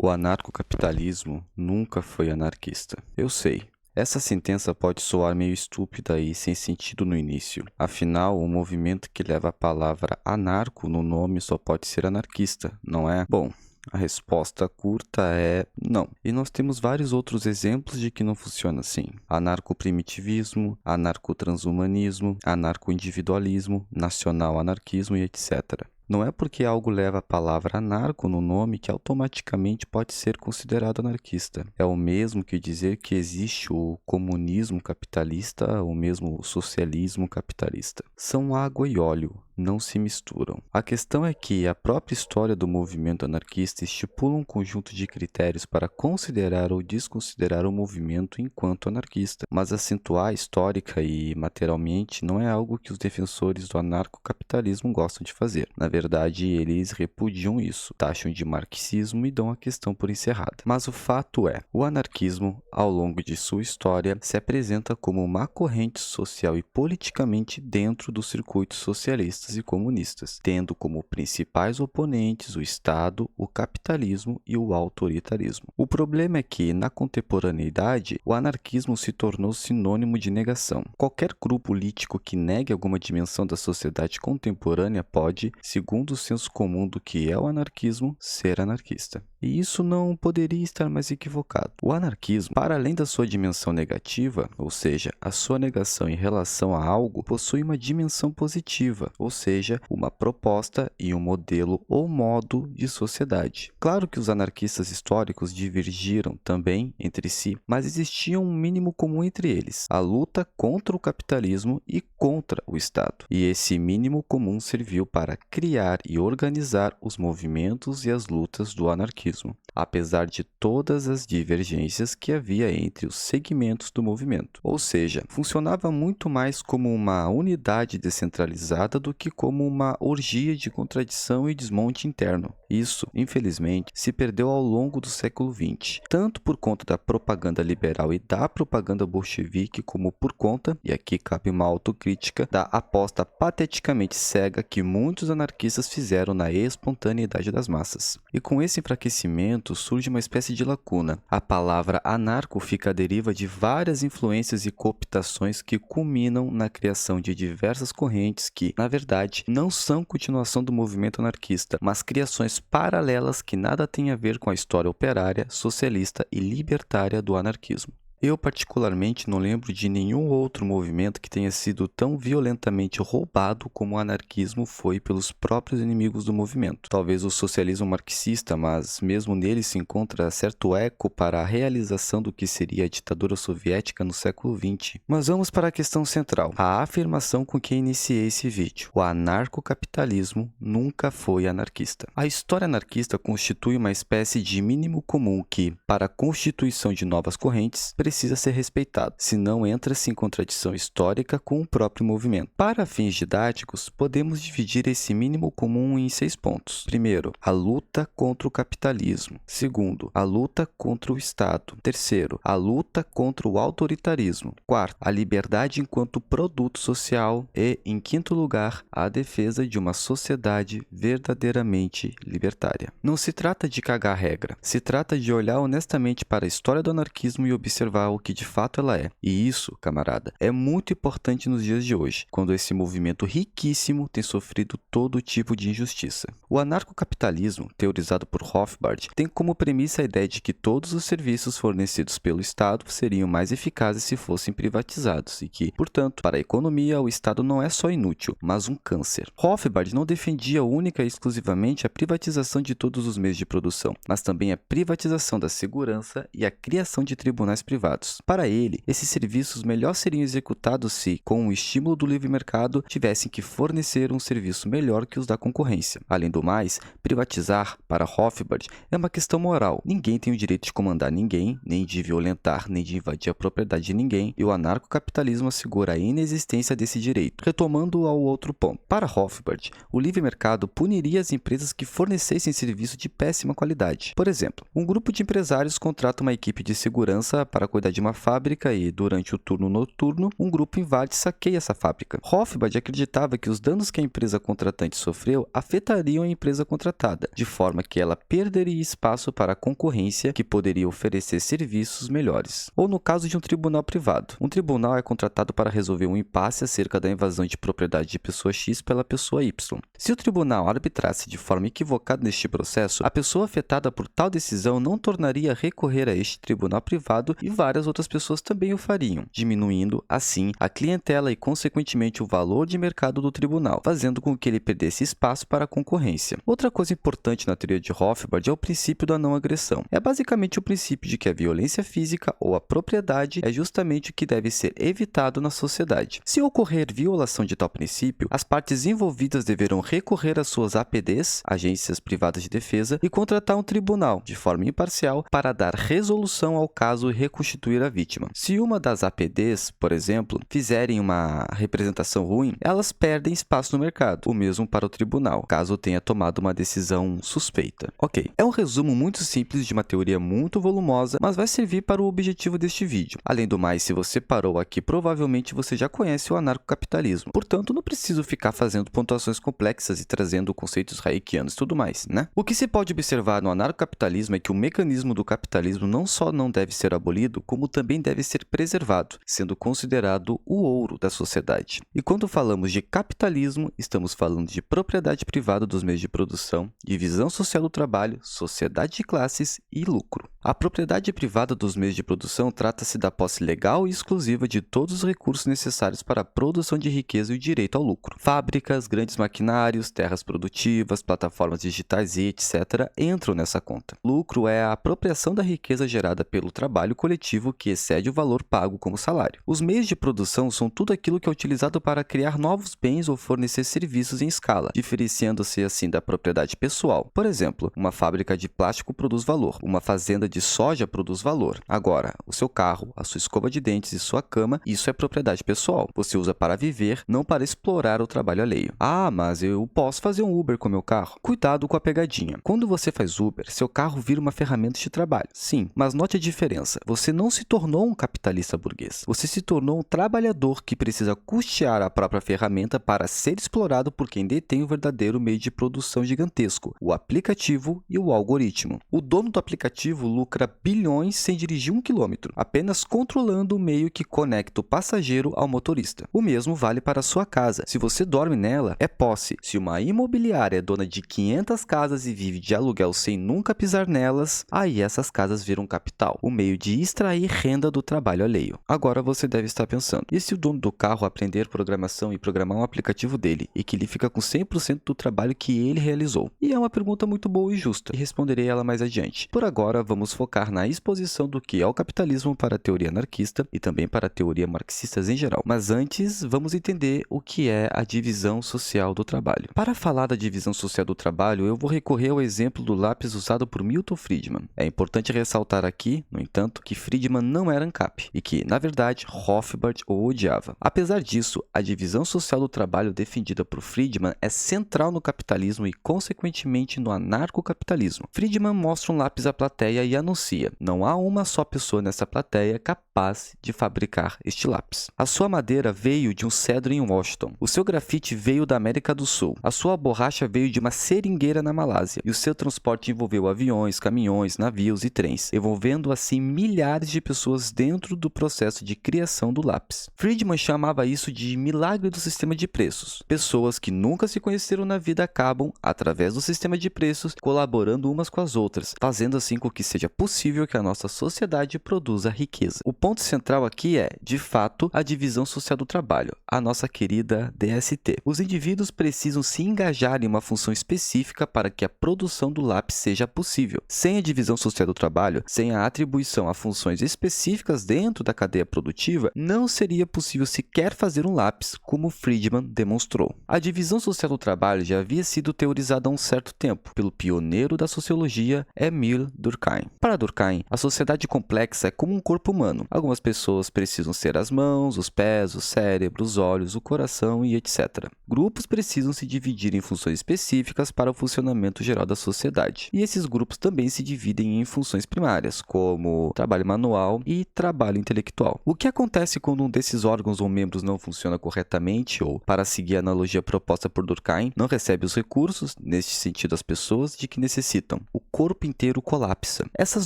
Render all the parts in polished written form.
O anarcocapitalismo nunca foi anarquista. Eu sei. Essa sentença pode soar meio estúpida e sem sentido no início. Afinal, o movimento que leva a palavra anarco no nome só pode ser anarquista, não é? Bom, a resposta curta é não. E nós temos vários outros exemplos de que não funciona assim. Anarcoprimitivismo, anarcotranshumanismo, anarcoindividualismo, nacional-anarquismo e etc. Não é porque algo leva a palavra anarco no nome que automaticamente pode ser considerado anarquista. É o mesmo que dizer que existe o comunismo capitalista ou mesmo o socialismo capitalista. São água e óleo, não se misturam. A questão é que a própria história do movimento anarquista estipula um conjunto de critérios para considerar ou desconsiderar o movimento enquanto anarquista, mas acentuar histórica e materialmente não é algo que os defensores do anarcocapitalismo gostam de fazer. Na verdade, eles repudiam isso, taxam de marxismo e dão a questão por encerrada. Mas o fato é, o anarquismo, ao longo de sua história, se apresenta como uma corrente social e politicamente dentro dos circuitos socialistas e comunistas, tendo como principais oponentes o Estado, o capitalismo e o autoritarismo. O problema é que, na contemporaneidade, o anarquismo se tornou sinônimo de negação. Qualquer grupo político que negue alguma dimensão da sociedade contemporânea pode, segundo o senso comum do que é o anarquismo, ser anarquista. E isso não poderia estar mais equivocado. O anarquismo, para além da sua dimensão negativa, ou seja, a sua negação em relação a algo, possui uma dimensão positiva, ou seja, uma proposta e um modelo ou modo de sociedade. Claro que os anarquistas históricos divergiram também entre si, mas existia um mínimo comum entre eles: a luta contra o capitalismo e contra o Estado. E esse mínimo comum serviu para criar e organizar os movimentos e as lutas do anarquismo, apesar de todas as divergências que havia entre os segmentos do movimento. Ou seja, funcionava muito mais como uma unidade descentralizada do que como uma orgia de contradição e desmonte interno. Isso, infelizmente, se perdeu ao longo do século XX, tanto por conta da propaganda liberal e da propaganda bolchevique, como por conta, e aqui cabe uma autocrítica, da aposta pateticamente cega que muitos anarquistas fizeram na espontaneidade das massas. E com esse enfraquecimento surge uma espécie de lacuna. A palavra anarco fica à deriva de várias influências e cooptações que culminam na criação de diversas correntes que, na verdade, não são continuação do movimento anarquista, mas criações paralelas que nada têm a ver com a história operária, socialista e libertária do anarquismo. Eu, particularmente, não lembro de nenhum outro movimento que tenha sido tão violentamente roubado como o anarquismo foi pelos próprios inimigos do movimento. Talvez o socialismo marxista, mas mesmo nele se encontra certo eco para a realização do que seria a ditadura soviética no século XX. Mas vamos para a questão central, a afirmação com que iniciei esse vídeo. O anarcocapitalismo nunca foi anarquista. A história anarquista constitui uma espécie de mínimo comum que, para a constituição de novas correntes, precisa ser respeitado, senão entra-se em contradição histórica com o próprio movimento. Para fins didáticos, podemos dividir esse mínimo comum em 6 pontos. Primeiro, a luta contra o capitalismo. Segundo, a luta contra o Estado. Terceiro, a luta contra o autoritarismo. Quarto, a liberdade enquanto produto social. E, em quinto lugar, a defesa de uma sociedade verdadeiramente libertária. Não se trata de cagar regra, se trata de olhar honestamente para a história do anarquismo e observar o que de fato ela é. E isso, camarada, é muito importante nos dias de hoje, quando esse movimento riquíssimo tem sofrido todo tipo de injustiça. O anarcocapitalismo, teorizado por Rothbard, tem como premissa a ideia de que todos os serviços fornecidos pelo Estado seriam mais eficazes se fossem privatizados e que, portanto, para a economia, o Estado não é só inútil, mas um câncer. Rothbard não defendia única e exclusivamente a privatização de todos os meios de produção, mas também a privatização da segurança e a criação de tribunais privados. Para ele, esses serviços melhor seriam executados se, com o estímulo do livre mercado, tivessem que fornecer um serviço melhor que os da concorrência. Além do mais, privatizar, para Rothbard, é uma questão moral. Ninguém tem o direito de comandar ninguém, nem de violentar, nem de invadir a propriedade de ninguém, e o anarcocapitalismo assegura a inexistência desse direito. Retomando ao outro ponto. Para Rothbard, o livre mercado puniria as empresas que fornecessem serviço de péssima qualidade. Por exemplo, um grupo de empresários contrata uma equipe de segurança para cuidar de uma fábrica e, durante o turno noturno, um grupo invade e saqueia essa fábrica. Rothbard acreditava que os danos que a empresa contratante sofreu afetariam a empresa contratada, de forma que ela perderia espaço para a concorrência que poderia oferecer serviços melhores. Ou no caso de um tribunal privado. Um tribunal é contratado para resolver um impasse acerca da invasão de propriedade de pessoa X pela pessoa Y. Se o tribunal arbitrasse de forma equivocada neste processo, a pessoa afetada por tal decisão não tornaria a recorrer a este tribunal privado e várias outras pessoas também o fariam, diminuindo, assim, a clientela e, consequentemente, o valor de mercado do tribunal, fazendo com que ele perdesse espaço para a concorrência. Outra coisa importante na teoria de Rothbard é o princípio da não agressão. É basicamente o princípio de que a violência física ou a propriedade é justamente o que deve ser evitado na sociedade. Se ocorrer violação de tal princípio, as partes envolvidas deverão recorrer às suas APDs, agências privadas de defesa, e contratar um tribunal, de forma imparcial, para dar resolução ao caso e reconstituir a vítima. Se uma das APDs, por exemplo, fizerem uma representação ruim, elas perdem espaço no mercado, o mesmo para o tribunal, caso tenha tomado uma decisão suspeita. Ok, é um resumo muito simples de uma teoria muito volumosa, mas vai servir para o objetivo deste vídeo. Além do mais, se você parou aqui, provavelmente você já conhece o anarcocapitalismo. Portanto, não preciso ficar fazendo pontuações complexas e trazendo conceitos hayekianos e tudo mais, né? O que se pode observar no anarcocapitalismo é que o mecanismo do capitalismo não só não deve ser abolido, como também deve ser preservado, sendo considerado o ouro da sociedade. E quando falamos de capitalismo, estamos falando de propriedade privada dos meios de produção, divisão social do trabalho, sociedade de classes e lucro. A propriedade privada dos meios de produção trata-se da posse legal e exclusiva de todos os recursos necessários para a produção de riqueza e o direito ao lucro. Fábricas, grandes maquinários, terras produtivas, plataformas digitais e etc. entram nessa conta. Lucro é a apropriação da riqueza gerada pelo trabalho coletivo que excede o valor pago como salário. Os meios de produção são tudo aquilo que é utilizado para criar novos bens ou fornecer serviços em escala, diferenciando-se assim da propriedade pessoal. Por exemplo, uma fábrica de plástico produz valor, uma fazenda de soja produz valor. Agora, o seu carro, a sua escova de dentes e sua cama, isso é propriedade pessoal. Você usa para viver, não para explorar o trabalho alheio. Ah, mas eu posso fazer um Uber com meu carro? Cuidado com a pegadinha. Quando você faz Uber, seu carro vira uma ferramenta de trabalho. Sim, mas note a diferença. Você não se tornou um capitalista burguês. Você se tornou um trabalhador que precisa custear a própria ferramenta para ser explorado por quem detém o verdadeiro meio de produção gigantesco, o aplicativo e o algoritmo. O dono do aplicativo lucra bilhões sem dirigir 1 quilômetro, apenas controlando o meio que conecta o passageiro ao motorista. O mesmo vale para a sua casa. Se você dorme nela, é posse. Se uma imobiliária é dona de 500 casas e vive de aluguel sem nunca pisar nelas, aí essas casas viram capital, o meio de extrair renda do trabalho alheio. Agora você deve estar pensando, e se o dono do carro aprender programação e programar um aplicativo dele, e que ele fica com 100% do trabalho que ele realizou? E é uma pergunta muito boa e justa, e responderei ela mais adiante. Por agora, vamos focar na exposição do que é o capitalismo para a teoria anarquista e também para a teoria marxista em geral. Mas antes, vamos entender o que é a divisão social do trabalho. Para falar da divisão social do trabalho, eu vou recorrer ao exemplo do lápis usado por Milton Friedman. É importante ressaltar aqui, no entanto, que Friedman não era ANCAP e que, na verdade, Rothbard o odiava. Apesar disso, a divisão social do trabalho defendida por Friedman é central no capitalismo e, consequentemente, no anarcocapitalismo. Friedman mostra um lápis à plateia e anuncia: não há uma só pessoa nessa plateia capaz de fabricar este lápis. A sua madeira veio de um cedro em Washington. O seu grafite veio da América do Sul. A sua borracha veio de uma seringueira na Malásia. E o seu transporte envolveu aviões, caminhões, navios e trens, envolvendo assim milhares de pessoas dentro do processo de criação do lápis. Friedman chamava isso de milagre do sistema de preços. Pessoas que nunca se conheceram na vida acabam, através do sistema de preços, colaborando umas com as outras, fazendo assim com que seja possível que a nossa sociedade produza riqueza. O ponto central aqui é, de fato, a divisão social do trabalho, a nossa querida DST. Os indivíduos precisam se engajar em uma função específica para que a produção do lápis seja possível. Sem a divisão social do trabalho, sem a atribuição a funções específicas dentro da cadeia produtiva, não seria possível sequer fazer um lápis, como Friedman demonstrou. A divisão social do trabalho já havia sido teorizada há um certo tempo pelo pioneiro da sociologia Émile Durkheim. Para Durkheim, a sociedade complexa é como um corpo humano. Algumas pessoas precisam ser as mãos, os pés, o cérebro, os olhos, o coração e etc. Grupos precisam se dividir em funções específicas para o funcionamento geral da sociedade. E esses grupos também se dividem em funções primárias, como trabalho manual e trabalho intelectual. O que acontece quando um desses órgãos ou membros não funciona corretamente ou, para seguir a analogia proposta por Durkheim, não recebe os recursos, neste sentido as pessoas, de que necessitam? O corpo inteiro colapsa. Essas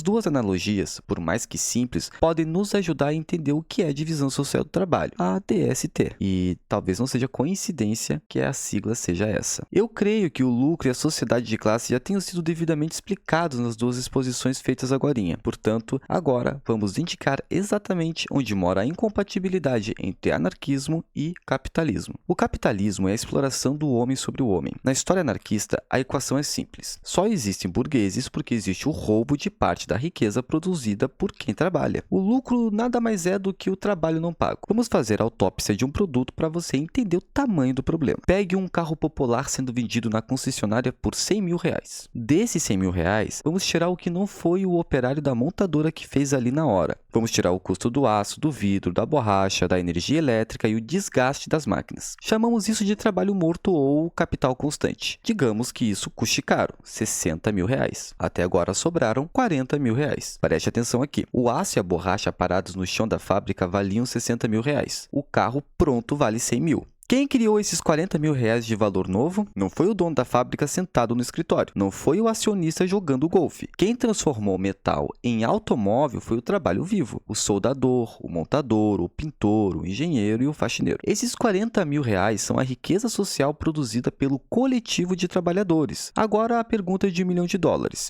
duas analogias, por mais que simples, podem nos ajudar a entender o que é a divisão social do trabalho, a DST. E talvez não seja coincidência que a sigla seja essa. Eu creio que o lucro e a sociedade de classe já tenham sido devidamente explicados nas duas exposições feitas agorinha. Portanto, agora vamos indicar exatamente onde mora a incompatibilidade entre anarquismo e capitalismo. O capitalismo é a exploração do homem sobre o homem. Na história anarquista, a equação é simples. Só existem burgueses porque existe o roubo de parte da riqueza produzida por quem trabalha. O lucro nada mais é do que o trabalho não pago. Vamos fazer a autópsia de um produto para você entender o tamanho do problema. Pegue um carro popular sendo vendido na concessionária por 100 mil reais. Desses 100 mil reais, vamos tirar o que não foi o operário da montadora que fez ali na hora. Vamos tirar o custo do aço, do vidro, da borracha, da energia elétrica e o desgaste das máquinas. Chamamos isso de trabalho morto ou capital constante. Digamos que isso custe caro, 60 mil reais. Até agora sobraram 40 mil reais. Preste atenção aqui. O aço e a borracha parados no chão da fábrica valiam 60 mil reais. O carro pronto vale 100 mil. Quem criou esses 40 mil reais de valor novo? Não foi o dono da fábrica sentado no escritório. Não foi o acionista jogando golfe. Quem transformou metal em automóvel foi o trabalho vivo. O soldador, o montador, o pintor, o engenheiro e o faxineiro. Esses 40 mil reais são a riqueza social produzida pelo coletivo de trabalhadores. Agora a pergunta de $1 milhão.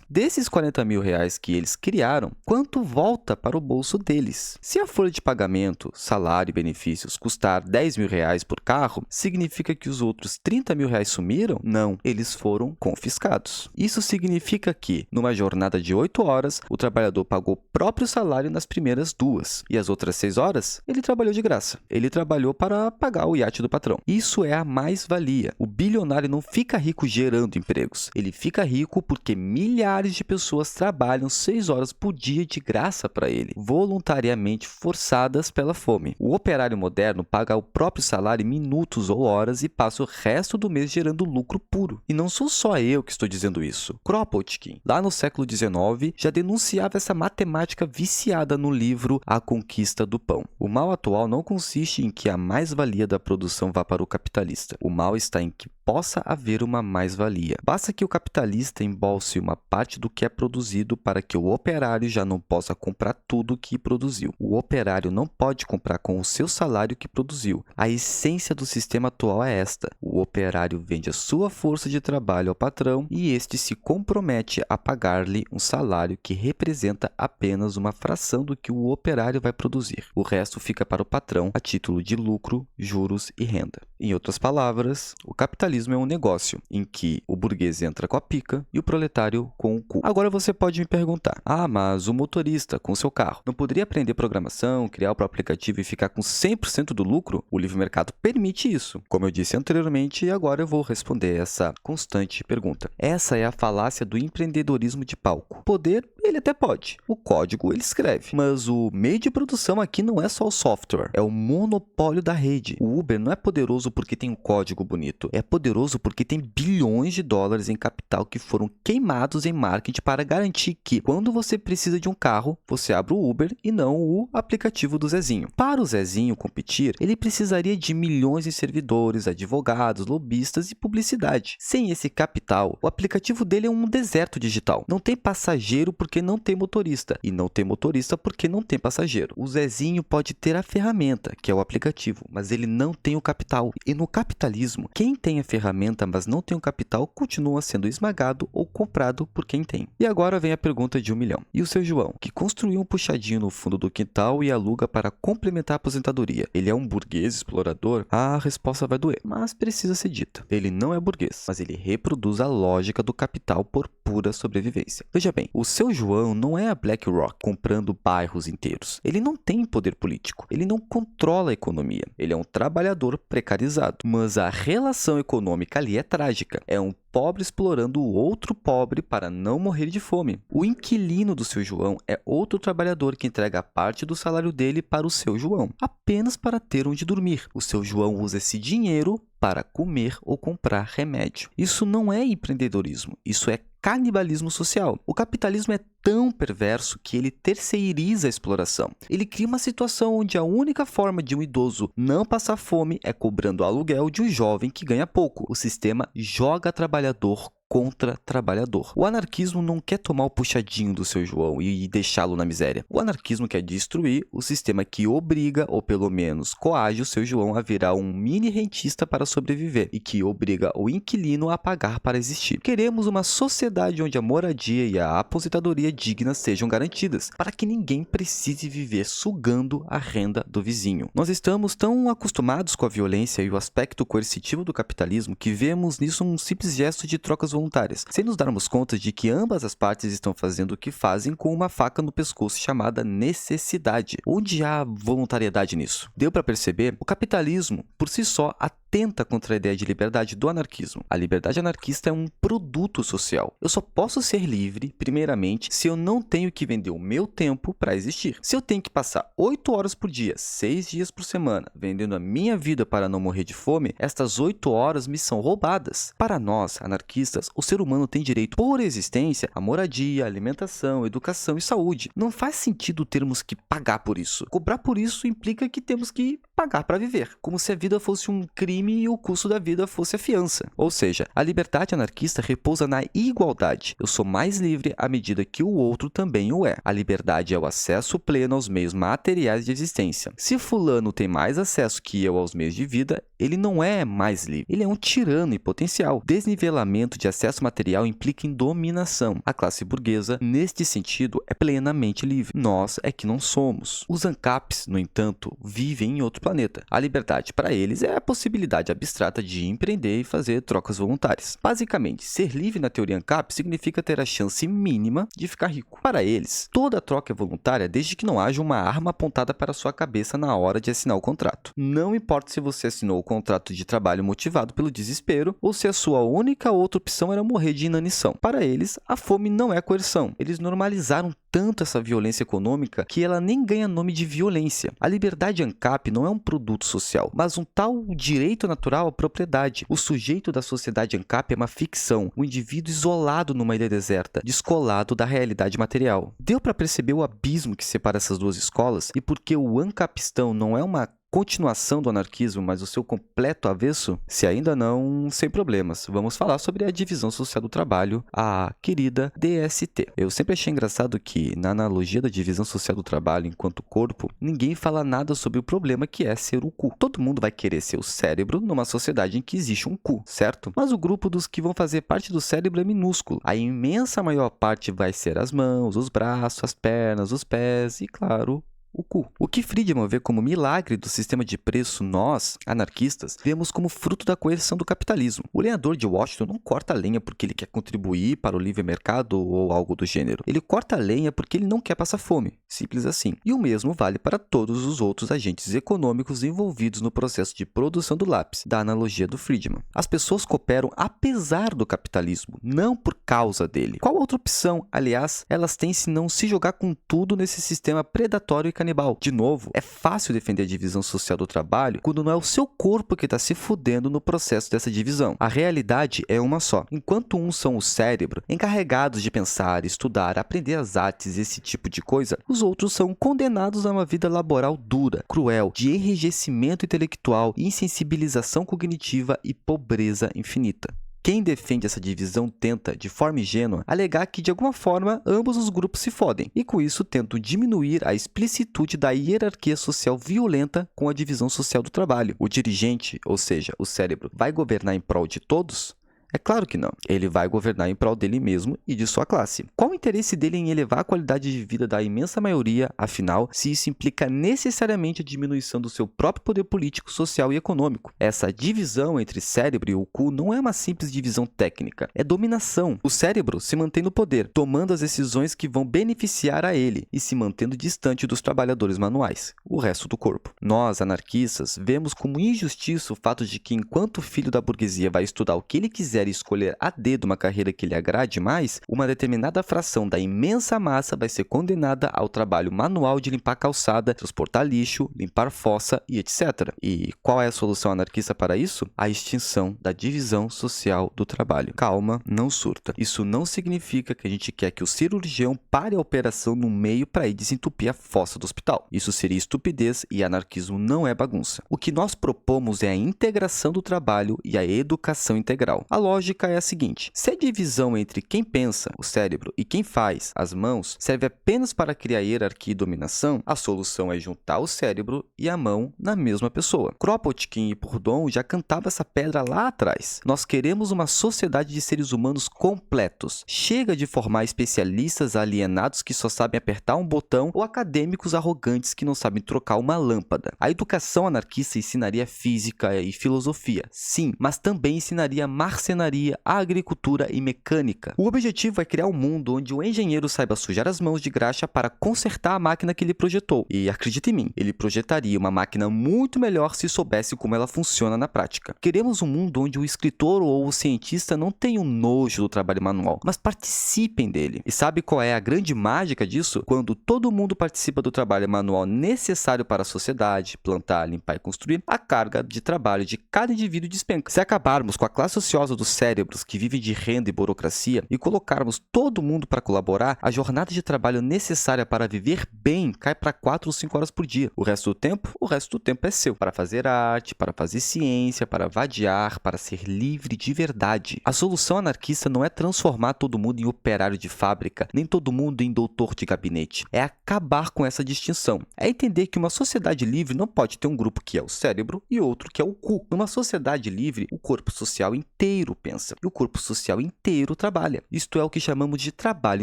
Desses 40 mil reais que eles criaram, quanto volta para o bolso deles? Se a folha de pagamento, salário e benefícios custar 10 mil reais por carro, significa que os outros 30 mil reais sumiram? Não, eles foram confiscados. Isso significa que, numa jornada de 8 horas, o trabalhador pagou o próprio salário nas primeiras 2. E as outras 6 horas, ele trabalhou de graça. Ele trabalhou para pagar o iate do patrão. Isso é a mais-valia. O bilionário não fica rico gerando empregos. Ele fica rico porque milhares de pessoas trabalham 6 horas por dia de graça para ele, voluntariamente forçadas pela fome. O operário moderno paga o próprio salário em minutos ou horas e passa o resto do mês gerando lucro puro. E não sou só eu que estou dizendo isso. Kropotkin, lá no século XIX, já denunciava essa matemática viciada no livro A Conquista do Pão. O mal atual não consiste em que a mais-valia da produção vá para o capitalista. O mal está em que possa haver uma mais-valia. Basta que o capitalista embolse uma parte do que é produzido para que o operário já não possa comprar tudo o que produziu. O operário não pode comprar com o seu salário que produziu. A essência do sistema atual é esta. O operário vende a sua força de trabalho ao patrão e este se compromete a pagar-lhe um salário que representa apenas uma fração do que o operário vai produzir. O resto fica para o patrão a título de lucro, juros e renda. Em outras palavras, o capitalismo é um negócio em que o burguês entra com a pica e o proletário com o cu. Agora você pode me perguntar: mas o motorista com seu carro não poderia aprender programação, criar o próprio aplicativo e ficar com 100% do lucro? O livre mercado permite isso. Como eu disse anteriormente, e agora eu vou responder essa constante pergunta. Essa é a falácia do empreendedorismo de palco. Poder, ele até pode. O código, ele escreve. Mas o meio de produção aqui não é só o software, é o monopólio da rede. O Uber não é poderoso porque tem um código bonito. É poderoso porque tem bilhões de dólares em capital que foram queimados em marketing para garantir que, quando você precisa de um carro, você abre o Uber e não o aplicativo do Zezinho. Para o Zezinho competir, ele precisaria de milhões em servidores, advogados, lobistas e publicidade. Sem esse capital, o aplicativo dele é um deserto digital. Não tem passageiro porque não tem motorista, e não tem motorista porque não tem passageiro. O Zezinho pode ter a ferramenta, que é o aplicativo, mas ele não tem o capital. E no capitalismo, quem tem a ferramenta, mas não tem o capital, continua sendo esmagado ou comprado por quem tem. E agora vem a pergunta de $1 milhão. E o seu João, que construiu um puxadinho no fundo do quintal e aluga para complementar a aposentadoria, ele é um burguês explorador? A resposta vai doer, mas precisa ser dita. Ele não é burguês, mas ele reproduz a lógica do capital por pura sobrevivência. Veja bem, o seu João João não é a BlackRock comprando bairros inteiros. Ele não tem poder político. Ele não controla a economia. Ele é um trabalhador precarizado. Mas a relação econômica ali é trágica. É um pobre explorando o outro pobre para não morrer de fome. O inquilino do seu João é outro trabalhador que entrega parte do salário dele para o seu João, apenas para ter onde dormir. O seu João usa esse dinheiro para comer ou comprar remédio. Isso não é empreendedorismo, isso é canibalismo social. O capitalismo é tão perverso que ele terceiriza a exploração. Ele cria uma situação onde a única forma de um idoso não passar fome é cobrando o aluguel de um jovem que ganha pouco. O sistema joga trabalhador contra trabalhador. O anarquismo não quer tomar o puxadinho do seu João e deixá-lo na miséria. O anarquismo quer destruir o sistema que obriga, ou pelo menos coage o seu João a virar um mini rentista para sobreviver e que obriga o inquilino a pagar para existir. Queremos uma sociedade onde a moradia e a aposentadoria dignas sejam garantidas, para que ninguém precise viver sugando a renda do vizinho. Nós estamos tão acostumados com a violência e o aspecto coercitivo do capitalismo que vemos nisso um simples gesto de trocas voluntárias, sem nos darmos conta de que ambas as partes estão fazendo o que fazem com uma faca no pescoço chamada necessidade. Onde há voluntariedade nisso? Deu para perceber? O capitalismo, por si só, atenta contra a ideia de liberdade do anarquismo. A liberdade anarquista é um produto social. Eu só posso ser livre, primeiramente, se eu não tenho que vender o meu tempo para existir. Se eu tenho que passar 8 horas por dia, 6 dias por semana, vendendo a minha vida para não morrer de fome, estas 8 horas me são roubadas. Para nós, anarquistas, o ser humano tem direito, por existência, a moradia, alimentação, educação e saúde. Não faz sentido termos que pagar por isso. Cobrar por isso implica que temos que pagar para viver, como se a vida fosse um crime e o custo da vida fosse a fiança. Ou seja, a liberdade anarquista repousa na igualdade. Eu sou mais livre à medida que o outro também o é. A liberdade é o acesso pleno aos meios materiais de existência. Se fulano tem mais acesso que eu aos meios de vida, ele não é mais livre. Ele é um tirano em potencial. Desnivelamento de acesso material implica em dominação. A classe burguesa, neste sentido, é plenamente livre. Nós é que não somos. Os ANCAPs, no entanto, vivem em outro planeta. A liberdade para eles é a possibilidade abstrata de empreender e fazer trocas voluntárias. Basicamente, ser livre na teoria ANCAP significa ter a chance mínima de ficar rico. Para eles, toda troca é voluntária desde que não haja uma arma apontada para sua cabeça na hora de assinar o contrato. Não importa se você assinou o contrato de trabalho motivado pelo desespero ou se a sua única outra opção era morrer de inanição. Para eles, a fome não é coerção. Eles normalizaram tanto essa violência econômica que ela nem ganha nome de violência. A liberdade ANCAP não é um produto social, mas um tal direito natural à propriedade. O sujeito da sociedade ANCAP é uma ficção, um indivíduo isolado numa ilha deserta, descolado da realidade material. Deu para perceber o abismo que separa essas duas escolas e porque o ancapistão não é uma continuação do anarquismo, mas o seu completo avesso? Se ainda não, sem problemas. Vamos falar sobre a divisão social do trabalho, a querida DST. Eu sempre achei engraçado que, na analogia da divisão social do trabalho enquanto corpo, ninguém fala nada sobre o problema que é ser o cu. Todo mundo vai querer ser o cérebro numa sociedade em que existe um cu, certo? Mas o grupo dos que vão fazer parte do cérebro é minúsculo. A imensa maior parte vai ser as mãos, os braços, as pernas, os pés e, claro, o cu. O que Friedman vê como milagre do sistema de preço, nós, anarquistas, vemos como fruto da coerção do capitalismo. O lenhador de Washington não corta lenha porque ele quer contribuir para o livre mercado ou algo do gênero. Ele corta lenha porque ele não quer passar fome. Simples assim. E o mesmo vale para todos os outros agentes econômicos envolvidos no processo de produção do lápis, da analogia do Friedman. As pessoas cooperam apesar do capitalismo, não por causa dele. Qual outra opção, aliás, elas têm se não se jogar com tudo nesse sistema predatório e canibal? De novo, é fácil defender a divisão social do trabalho quando não é o seu corpo que está se fudendo no processo dessa divisão. A realidade é uma só. Enquanto uns são o cérebro, encarregados de pensar, estudar, aprender as artes e esse tipo de coisa, os outros são condenados a uma vida laboral dura, cruel, de enrijecimento intelectual, insensibilização cognitiva e pobreza infinita. Quem defende essa divisão tenta, de forma ingênua, alegar que de alguma forma ambos os grupos se fodem, e com isso tentam diminuir a explicitude da hierarquia social violenta com a divisão social do trabalho. O dirigente, ou seja, o cérebro, vai governar em prol de todos? É claro que não. Ele vai governar em prol dele mesmo e de sua classe. Qual o interesse dele em elevar a qualidade de vida da imensa maioria, afinal, se isso implica necessariamente a diminuição do seu próprio poder político, social e econômico? Essa divisão entre cérebro e o cu não é uma simples divisão técnica, é dominação. O cérebro se mantém no poder, tomando as decisões que vão beneficiar a ele e se mantendo distante dos trabalhadores manuais, o resto do corpo. Nós, anarquistas, vemos como injustiça o fato de que, enquanto o filho da burguesia vai estudar o que ele quiser e escolher a dedo uma carreira que lhe agrade mais, uma determinada fração da imensa massa vai ser condenada ao trabalho manual de limpar calçada, transportar lixo, limpar fossa e etc. E qual é a solução anarquista para isso? A extinção da divisão social do trabalho. Calma, não surta. Isso não significa que a gente quer que o cirurgião pare a operação no meio para ir desentupir a fossa do hospital. Isso seria estupidez e anarquismo não é bagunça. O que nós propomos é a integração do trabalho e a educação integral. A lógica é a seguinte: se a divisão entre quem pensa, o cérebro, e quem faz, as mãos, serve apenas para criar hierarquia e dominação, a solução é juntar o cérebro e a mão na mesma pessoa. Kropotkin e Proudhon já cantavam essa pedra lá atrás. Nós queremos uma sociedade de seres humanos completos. Chega de formar especialistas alienados que só sabem apertar um botão ou acadêmicos arrogantes que não sabem trocar uma lâmpada. A educação anarquista ensinaria física e filosofia, sim, mas também ensinaria marcenaria, agricultura e mecânica. O objetivo é criar um mundo onde o engenheiro saiba sujar as mãos de graxa para consertar a máquina que ele projetou. E acredite em mim, ele projetaria uma máquina muito melhor se soubesse como ela funciona na prática. Queremos um mundo onde o escritor ou o cientista não tenham nojo do trabalho manual, mas participem dele. E sabe qual é a grande mágica disso? Quando todo mundo participa do trabalho manual necessário para a sociedade, plantar, limpar e construir, a carga de trabalho de cada indivíduo despenca. Se acabarmos com a classe ociosa dos cérebros que vivem de renda e burocracia e colocarmos todo mundo para colaborar, a jornada de trabalho necessária para viver bem cai para 4 ou 5 horas por dia. O resto do tempo é seu, para fazer arte, para fazer ciência, para vadiar, para ser livre de verdade. A solução anarquista não é transformar todo mundo em operário de fábrica, nem todo mundo em doutor de gabinete. É acabar com essa distinção. É entender que uma sociedade livre não pode ter um grupo que é o cérebro e outro que é o cu. Numa sociedade livre, o corpo social inteiro pensa e o corpo social inteiro trabalha. Isto é o que chamamos de trabalho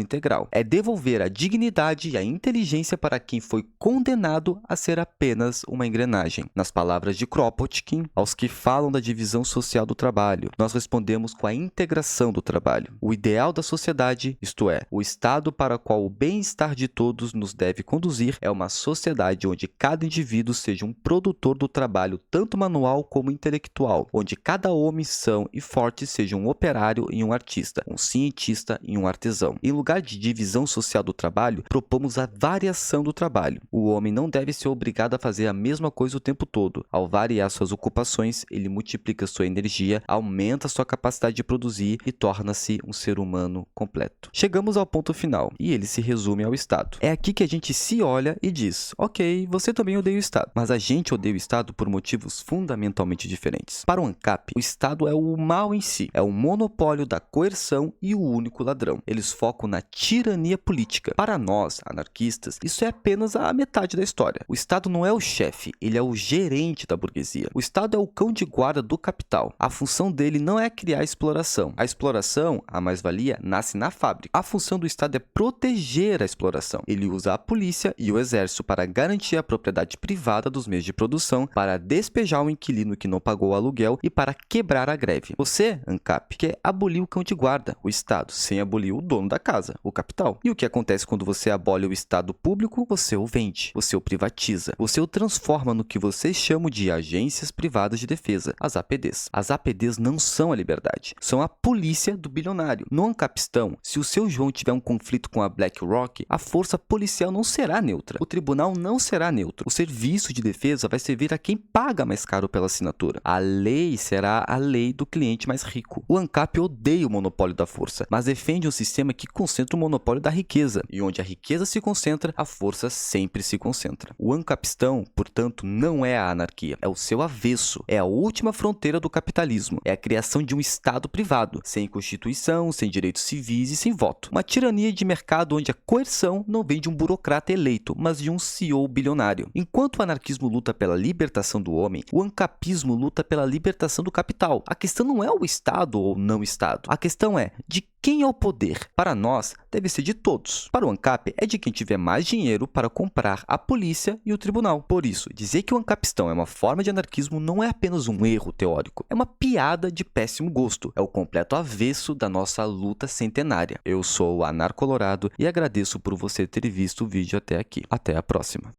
integral. É devolver a dignidade e a inteligência para quem foi condenado a ser apenas uma engrenagem. Nas palavras de Kropotkin, aos que falam da divisão social do trabalho, nós respondemos com a integração do trabalho. O ideal da sociedade, isto é, o estado para o qual o bem-estar de todos nos deve conduzir, é uma sociedade onde cada indivíduo seja um produtor do trabalho tanto manual como intelectual, onde cada homem são e forte seja um operário e um artista, um cientista e um artesão. Em lugar de divisão social do trabalho, propomos a variação do trabalho. O homem não deve ser obrigado a fazer a mesma coisa o tempo todo. Ao variar suas ocupações, ele multiplica sua energia, aumenta sua capacidade de produzir e torna-se um ser humano completo. Chegamos ao ponto final, e ele se resume ao Estado. É aqui que a gente se olha e diz: ok, você também odeia o Estado, mas a gente odeia o Estado por motivos fundamentalmente diferentes. Para o ANCAP, o Estado é o mal em si, é o monopólio da coerção e o único ladrão. Eles focam na tirania política. Para nós, anarquistas, isso é apenas a metade da história. O Estado não é o chefe, ele é o gerente da burguesia. O Estado é o cão de guarda do capital. A função dele não é criar exploração. A exploração, a mais-valia, nasce na fábrica. A função do Estado é proteger a exploração. Ele usa a polícia e o exército para garantir a propriedade privada dos meios de produção, para despejar o inquilino que não pagou o aluguel e para quebrar a greve. Você, ANCAP, quer abolir o cão de guarda, o Estado, sem abolir o dono da casa, o capital. E o que acontece quando você abole o Estado público? Você o vende, você o privatiza, você o transforma no que vocês chamam de agências privadas de defesa, as APDs. As APDs não são a liberdade, são a polícia do bilionário. No ANCAPistão, se o seu João tiver um conflito com a BlackRock, a força policial não será neutra, o tribunal não será neutro, o serviço de defesa vai servir a quem paga mais caro pela assinatura. A lei será a lei do cliente mais rico. O ANCAP odeia o monopólio da força, mas defende um sistema que concentra o monopólio da riqueza, e onde a riqueza se concentra, a força sempre se concentra. O ANCAPistão, portanto, não é a anarquia, é o seu avesso, é a última fronteira do capitalismo, é a criação de um Estado privado, sem constituição, sem direitos civis e sem voto. Uma tirania de mercado onde a coerção não vem de um burocrata eleito, mas de um CEO bilionário. Enquanto o anarquismo luta pela libertação do homem, o ancapismo luta pela libertação do capital. A questão não é o Estado Estado ou não Estado. A questão é de quem é o poder? Para nós, deve ser de todos. Para o ANCAP, é de quem tiver mais dinheiro para comprar a polícia e o tribunal. Por isso, dizer que o ancapistão é uma forma de anarquismo não é apenas um erro teórico, é uma piada de péssimo gosto. É o completo avesso da nossa luta centenária. Eu sou o Anar Colorado e agradeço por você ter visto o vídeo até aqui. Até a próxima.